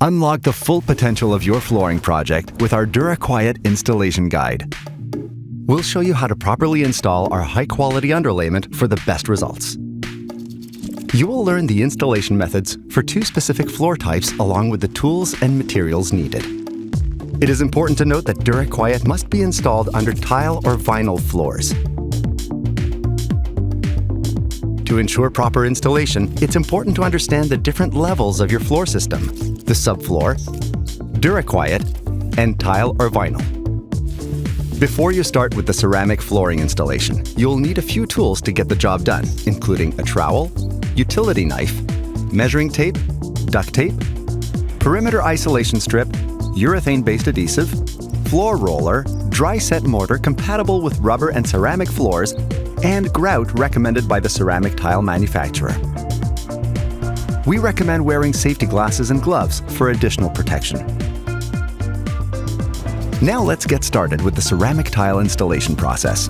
Unlock the full potential of your flooring project with our Duraquiet installation guide. We'll show you how to properly install our high-quality underlayment for the best results. You will learn the installation methods for 2 specific floor types along with the tools and materials needed. It is important to note that Duraquiet must be installed under tile or vinyl floors. To ensure proper installation, it's important to understand the different levels of your floor system: the subfloor, Duraquiet, and tile or vinyl. Before you start with the ceramic flooring installation, you'll need a few tools to get the job done, including a trowel, utility knife, measuring tape, duct tape, perimeter isolation strip, urethane-based adhesive, floor roller, dry set mortar compatible with rubber and ceramic floors, and grout recommended by the ceramic tile manufacturer. We recommend wearing safety glasses and gloves for additional protection. Now let's get started with the ceramic tile installation process.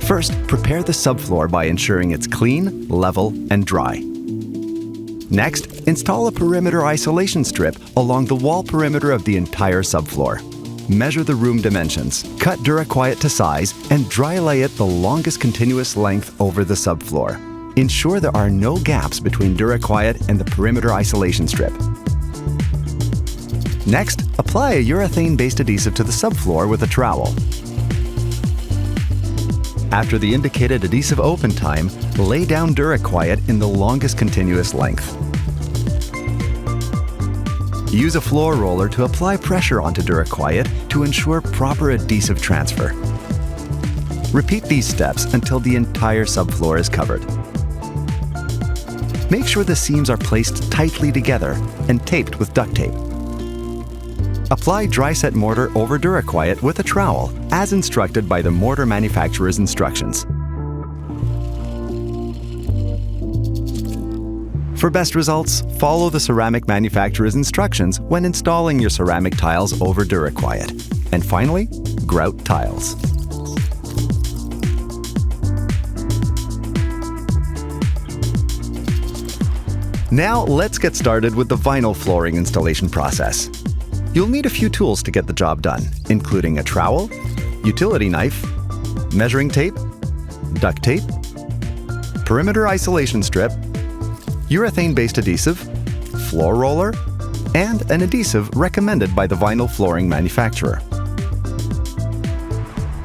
First, prepare the subfloor by ensuring it's clean, level, and dry. Next, install a perimeter isolation strip along the wall perimeter of the entire subfloor. Measure the room dimensions, cut Duraquiet to size, and dry lay it the longest continuous length over the subfloor. Ensure there are no gaps between Duraquiet and the perimeter isolation strip. Next, apply a urethane-based adhesive to the subfloor with a trowel. After the indicated adhesive open time, lay down Duraquiet in the longest continuous length. Use a floor roller to apply pressure onto Duraquiet to ensure proper adhesive transfer. Repeat these steps until the entire subfloor is covered. Make sure the seams are placed tightly together and taped with duct tape. Apply dry set mortar over Duraquiet with a trowel, as instructed by the mortar manufacturer's instructions. For best results, follow the ceramic manufacturer's instructions when installing your ceramic tiles over Duraquiet. And finally, grout tiles. Now let's get started with the vinyl flooring installation process. You'll need a few tools to get the job done, including a trowel, utility knife, measuring tape, duct tape, perimeter isolation strip, urethane-based adhesive, floor roller, and an adhesive recommended by the vinyl flooring manufacturer.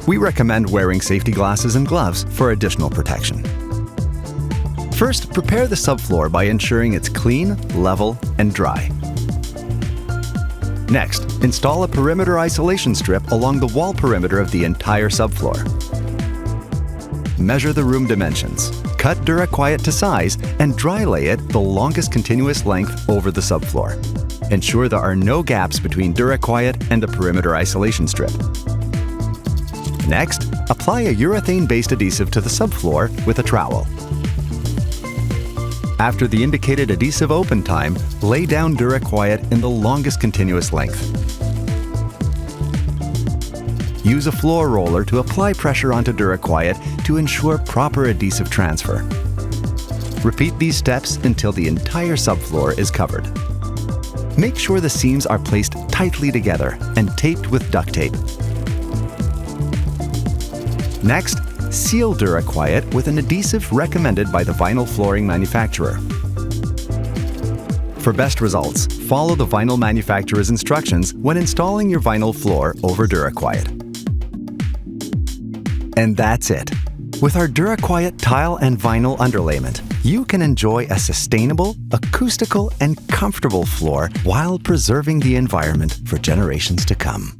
We recommend wearing safety glasses and gloves for additional protection. First, prepare the subfloor by ensuring it's clean, level, and dry. Next, install a perimeter isolation strip along the wall perimeter of the entire subfloor. Measure the room dimensions, cut Duraquiet to size, and dry lay it the longest continuous length over the subfloor. Ensure there are no gaps between Duraquiet and the perimeter isolation strip. Next, apply a urethane-based adhesive to the subfloor with a trowel. After the indicated adhesive open time, lay down Duraquiet in the longest continuous length. Use a floor roller to apply pressure onto Duraquiet to ensure proper adhesive transfer. Repeat these steps until the entire subfloor is covered. Make sure the seams are placed tightly together and taped with duct tape. Next, seal Duraquiet with an adhesive recommended by the vinyl flooring manufacturer. For best results, follow the vinyl manufacturer's instructions when installing your vinyl floor over Duraquiet. And that's it. With our Duraquiet tile and vinyl underlayment, you can enjoy a sustainable, acoustical, and comfortable floor while preserving the environment for generations to come.